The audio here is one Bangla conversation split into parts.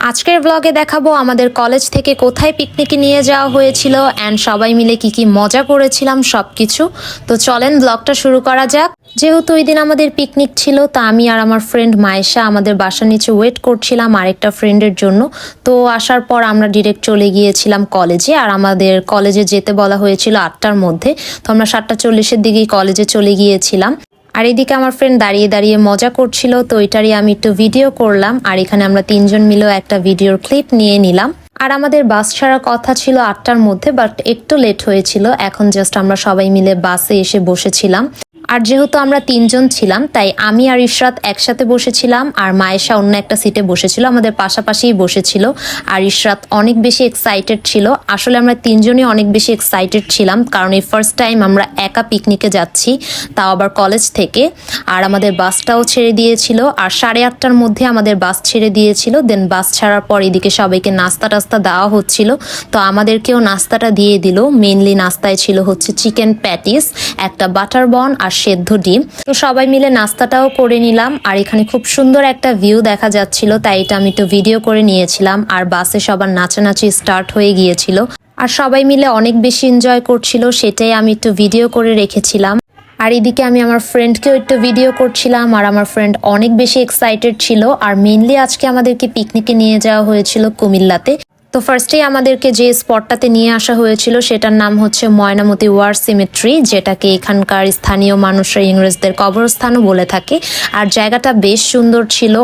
আজকের ব্লগে দেখাবো আমাদের কলেজ থেকে কোথায় পিকনিকে নিয়ে যাওয়া হয়েছিল অ্যান্ড সবাই মিলে কি কি মজা করেছিলাম সবকিছু। তো চলেন ব্লগটা শুরু করা যাক। যেহেতু ওই দিন আমাদের পিকনিক ছিল, তা আমি আর আমার ফ্রেন্ড মায়েশা আমাদের বাসার নিচে ওয়েট করছিলাম আরেকটা ফ্রেন্ডের জন্য। তো আসার পর আমরা ডিরেক্ট চলে গিয়েছিলাম কলেজে, আর আমাদের কলেজে যেতে বলা হয়েছিল 8টার মধ্যে। তো আমরা 7:40-এর দিকেই কলেজে চলে গিয়েছিলাম। আর এদিকে আমার ফ্রেন্ড দাঁড়িয়ে দাঁড়িয়ে মজা করছিল, তো এটারই আমি একটু ভিডিও করলাম। আর এখানে আমরা 3জন মিলেও একটা ভিডিওর ক্লিপ নিয়ে নিলাম। আর আমাদের বাস ছাড়ার কথা ছিল 8টার মধ্যে, বাট একটু লেট হয়েছিল। এখন জাস্ট আমরা সবাই মিলে বাসে এসে বসেছিলাম। আর যেহেতু আমরা 3জন ছিলাম, তাই আমি আর ইশরাত একসাথে বসেছিলাম, আর মায়েশা অন্য একটা সিটে বসেছিল, আমাদের পাশাপাশিই বসেছিল। আর ইশরাত অনেক বেশি এক্সাইটেড ছিল। আসলে আমরা 3জনই অনেক বেশি এক্সাইটেড ছিলাম, কারণ এই ফার্স্ট টাইম আমরা একা পিকনিকে যাচ্ছি, তাও আবার কলেজ থেকে। আর আমাদের বাসটাও ছেড়ে দিয়েছিল, আর 8:30টার মধ্যে আমাদের বাস ছেড়ে দিয়েছিল। দেন বাস ছাড়ার পর এদিকে সবাইকে নাস্তা টাস্তা দেওয়া হচ্ছিল, তো আমাদেরকেও নাস্তাটা দিয়ে দিল। মেনলি নাস্তায় ছিল হচ্ছে চিকেন প্যাটিস, একটা বাটার বন আর সেদ্ধ ডিম। তো সবাই মিলে নাস্তাটাও করে নিলাম। আর এখানে খুব সুন্দর একটা ভিউ দেখা যাচ্ছিল, তাই এটা আমি একটু ভিডিও করে নিয়েছিলাম। আর বাসে সবার নাচানাচি স্টার্ট হয়ে গিয়েছিল, আর সবাই মিলে অনেক বেশি এনজয় করছিল, সেটাই আমি একটু ভিডিও করে রেখেছিলাম। আর এদিকে আমি আমার ফ্রেন্ডকেও একটু ভিডিও করছিলাম, আর আমার ফ্রেন্ড অনেক বেশি এক্সাইটেড ছিল। আর মেনলি আজকে আমাদেরকে পিকনিকে নিয়ে যাওয়া হয়েছিল কুমিল্লাতে। তো ফার্স্টেই আমাদেরকে যে স্পটটাতে নিয়ে আসা হয়েছিল সেটার নাম হচ্ছে ময়নামতি ওয়ার সিমেট্রি, যেটাকে এখানকার স্থানীয় মানুষরা ইংরেজদের কবরস্থানও বলে থাকে। আর জায়গাটা বেশ সুন্দর ছিল।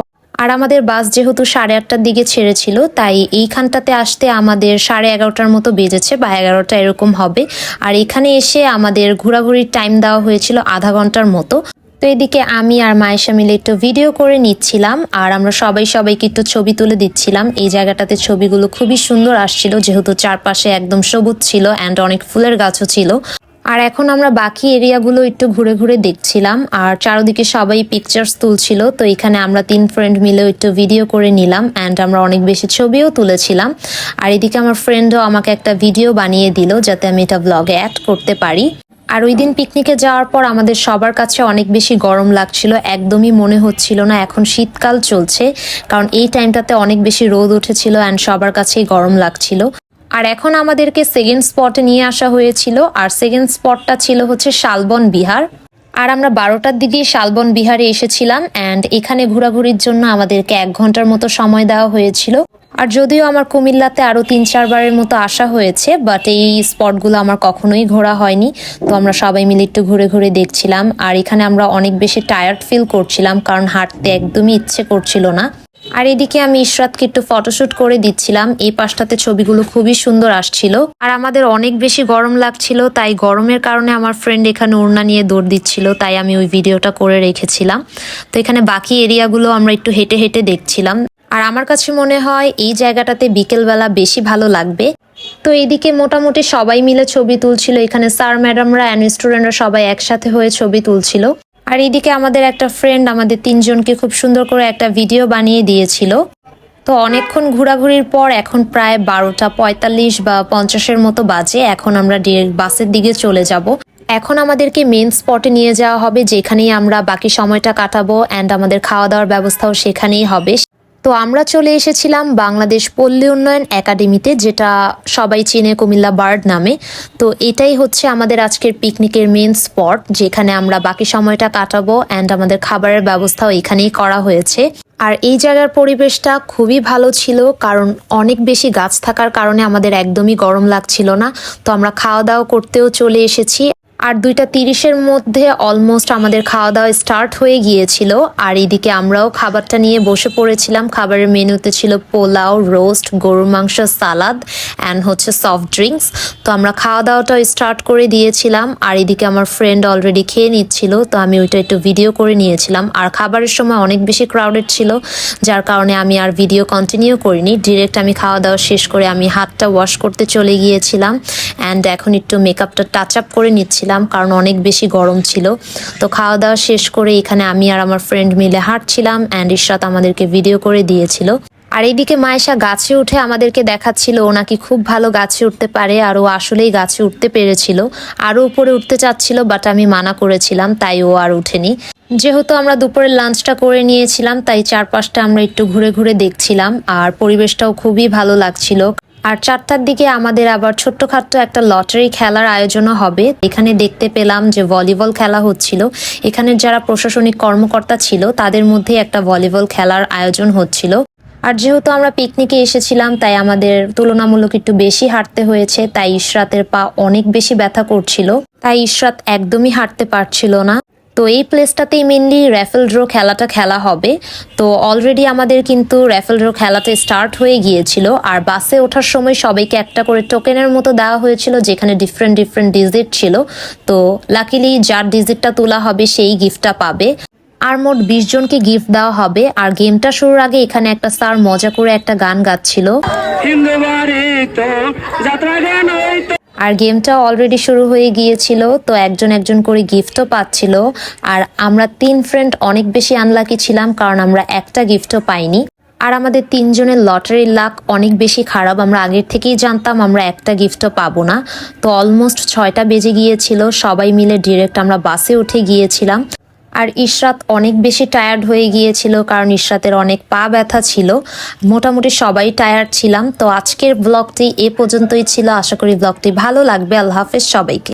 আর আমাদের বাস যেহেতু 8:30টার দিকে ছেড়েছিল, তাই এইখানটাতে আসতে আমাদের 11:30টার মতো বেজেছে, বা 11টা এরকম হবে। আর এখানে এসে আমাদের ঘোরাঘুরির টাইম দেওয়া হয়েছিল আধা ঘন্টার মতো। তো এদিকে আমি আর মায়েশা মিলে একটু ভিডিও করে নিচ্ছিলাম, আর আমরা সবাইকে একটু ছবি তুলে দিচ্ছিলাম। এই জায়গাটাতে ছবিগুলো খুবই সুন্দর আসছিল, যেহেতু চারপাশে একদম সবুজ ছিল অ্যান্ড অনেক ফুলের গাছও ছিল। আর এখন আমরা বাকি এরিয়াগুলো একটু ঘুরে ঘুরে দেখছিলাম, আর চারদিকে সবাই পিকচার্স তুলছিল। তো এখানে আমরা 3 ফ্রেন্ড মিলেও একটু ভিডিও করে নিলাম, অ্যান্ড আমরা অনেক বেশি ছবিও তুলেছিলাম। আর এদিকে আমার ফ্রেন্ডও আমাকে একটা ভিডিও বানিয়ে দিল, যাতে আমি এটা ব্লগে অ্যাড করতে পারি। আর ওই দিন পিকনিকে যাওয়ার পর আমাদের সবার কাছে অনেক বেশি গরম লাগছিল, একদমই মনে হচ্ছিল না এখন শীতকাল চলছে, কারণ এই টাইমটাতে অনেক বেশি রোদ উঠেছিল অ্যান্ড সবার কাছেই গরম লাগছিল। আর এখন আমাদেরকে সেকেন্ড স্পটে নিয়ে আসা হয়েছিল, আর সেকেন্ড স্পটটা ছিল হচ্ছে শালবন বিহার। আর আমরা 12টার দিকেই শালবন বিহারে এসেছিলাম, অ্যান্ড এখানে ঘোরাঘুরির জন্য আমাদেরকে 1 ঘন্টার মতো সময় দেওয়া হয়েছিল। আর যদিও আমার কুমিল্লাতে আরও 3-4 বারের মতো আসা হয়েছে, বাট এই স্পটগুলো আমার কখনোই ঘোরা হয়নি। তো আমরা সবাই মিলে একটু ঘুরে ঘুরে দেখছিলাম। আর এখানে আমরা অনেক বেশি টায়ার্ড ফিল করছিলাম, কারণ হাঁটতে একদমই ইচ্ছে করছিল না। আর এদিকে আমি ইশরাতকে একটু ফটোশুট করে দিচ্ছিলাম। এই পাশটাতে ছবিগুলো খুবই সুন্দর আসছিল। আর আমাদের অনেক বেশি গরম লাগছিল, তাই গরমের কারণে আমার ফ্রেন্ড এখানে ওড়না নিয়ে দৌড় দিচ্ছিল, তাই আমি ওই ভিডিওটা করে রেখেছিলাম। তো এখানে বাকি এরিয়াগুলো আমরা একটু হেঁটে হেঁটে দেখছিলাম। আর আমার কাছে মনে হয় এই জায়গাটাতে বিকেলবেলা বেশি ভালো লাগবে। তো এইদিকে মোটামুটি সবাই মিলে ছবি তুলছিল। এখানে স্যার ম্যাডামরা অ্যান্ড স্টুডেন্টরা সবাই একসাথে হয়ে ছবি তুলছিল। আর এইদিকে আমাদের একটা ফ্রেন্ড আমাদের 3জনকে খুব সুন্দর করে একটা ভিডিও বানিয়ে দিয়েছিল। তো অনেকক্ষণ ঘোরাঘুরির পর এখন প্রায় 12:45 বা 50-এর মতো বাজে। এখন আমরা ডিরেক্ট বাসের দিকে চলে যাব। এখন আমাদেরকে মেন স্পটে নিয়ে যাওয়া হবে, যেখানেই আমরা বাকি সময়টা কাটাবো, অ্যান্ড আমাদের খাওয়া দাওয়ার ব্যবস্থাও সেখানেই হবে। তো আমরা চলে এসেছিলাম বাংলাদেশ পল্লী উন্নয়ন একাডেমিতে, যেটা সবাই চেনে কুমিল্লা বার্ড নামে। তো এটাই হচ্ছে আমাদের আজকের পিকনিকের মেন স্পট, যেখানে আমরা বাকি সময়টা কাটাবো, অ্যান্ড আমাদের খাবারের ব্যবস্থাও এখানেই করা হয়েছে। আর এই জায়গার পরিবেশটা খুবই ভালো ছিল, কারণ অনেক বেশি গাছ থাকার কারণে আমাদের একদমই গরম লাগছিল না। তো আমরা খাওয়া দাওয়া করতেও চলে এসেছি। আর 2:30-এর মধ্যে অলমোস্ট আমাদের খাওয়া দাওয়া স্টার্ট হয়ে গিয়েছিল। আর এইদিকে আমরাও খাবারটা নিয়ে বসে পড়েছিলাম। খাবারের মেনুতে ছিল পোলাও, রোস্ট, গরুর মাংস, সালাদ অ্যান্ড হচ্ছে সফট ড্রিঙ্কস। তো আমরা খাওয়া দাওয়াটাও স্টার্ট করে দিয়েছিলাম। আর এদিকে আমার ফ্রেন্ড অলরেডি খেয়ে নিচ্ছিল, তো আমি ওইটা একটু ভিডিও করে নিয়েছিলাম। আর খাবারের সময় অনেক বেশি ক্রাউডেড ছিল, যার কারণে আমি আর ভিডিও কন্টিনিউ করিনি। ডিরেক্ট আমি খাওয়া দাওয়া শেষ করে আমি হাতটা ওয়াশ করতে চলে গিয়েছিলাম, অ্যান্ড এখন একটু মেকআপটা টাচ আপ করে নিচ্ছিলাম, কারণ অনেক বেশি গরম ছিল। তো খাওয়া দাওয়া শেষ করে এখানে আমি আর আমার ফ্রেন্ড মিলে হাঁটছিলাম, অ্যান্ড ইশরাত আমাদেরকে ভিডিও করে দিয়েছিল। আর এইদিকে মায়েশা গাছে উঠে আমাদেরকে দেখাচ্ছিল ও নাকি খুব ভালো গাছে উঠতে পারে, আর ও আসলেই গাছে উঠতে পেরেছিল। আরও উপরে উঠতে চাচ্ছিল, বাট আমি মানা করেছিলাম, তাই ও আর উঠেনি। যেহেতু আমরা দুপুরের লাঞ্চটা করে নিয়েছিলাম, তাই চারপাশটা আমরা একটু ঘুরে ঘুরে দেখছিলাম, আর পরিবেশটাও খুবই ভালো লাগছিল। আর 4টার দিকে আমাদের আবার ছোট্টখাট্ট একটা লটারি খেলার আয়োজনও হবে। এখানে দেখতে পেলাম যে ভলিবল খেলা হচ্ছিল। এখানের যারা প্রশাসনিক কর্মকর্তা ছিল তাদের মধ্যে একটা ভলিবল খেলার আয়োজন হচ্ছিল। আর যেহেতু আমরা পিকনিকে এসেছিলাম, তাই আমাদের তুলনামূলক একটু বেশি হাঁটতে হয়েছে, তাই ইশরাতের পা অনেক বেশি ব্যথা করছিল, তাই ইশরাত একদমই হাঁটতে পারছিল না। তো এই প্লেসটাতেই মেনলি র্যাফেল ড্র খেলাটা খেলা হবে। তো অলরেডি আমাদের কিন্তু র্যাফেল ড্র খেলাটা স্টার্ট হয়ে গিয়েছিল, আর বাসে ওঠার সময় সবাইকে একটা করে টোকেনের মতো দেওয়া হয়েছিল, যেখানে ডিফারেন্ট ডিফারেন্ট ডিজিট ছিল। তো লাকিলি যার ডিজিটটা তোলা হবে সেই গিফটটা পাবে। আর মোট 20 জনকে গিফট দেওয়া হবে। আর গেমটা শুরুর আগে এখানে একটা স্যার মজা করে একটা গান গাচ্ছিল, আর গেমটা অলরেডি শুরু হয়ে গিয়েছিল। তো একজন একজন করে গিফটও পাচ্ছিল। আর আমরা 3 ফ্রেন্ড অনেক বেশি আনলাকি ছিলাম, কারণ আমরা একটা গিফটও পাইনি। আর আমাদের 3 জনের লটারির লাক অনেক বেশি খারাপ। আমরা আগের থেকেই জানতাম আমরা একটা গিফটও পাবো না। তো অলমোস্ট 6টা বেজে গিয়েছিল, সবাই মিলে ডিরেক্ট আমরা বাসে উঠে গিয়েছিলাম। আর ইশরাত অনেক বেশি টায়ার্ড হয়ে গিয়েছিল, কারণ ইশরাতের অনেক পা ব্যথা ছিল। মোটামুটি সবাই টায়ার্ড ছিলাম। তো আজকের ব্লগটি এ পর্যন্তই ছিল। আশা করি ব্লগটি ভালো লাগবে। আল্লাহ হাফেজ সবাইকে।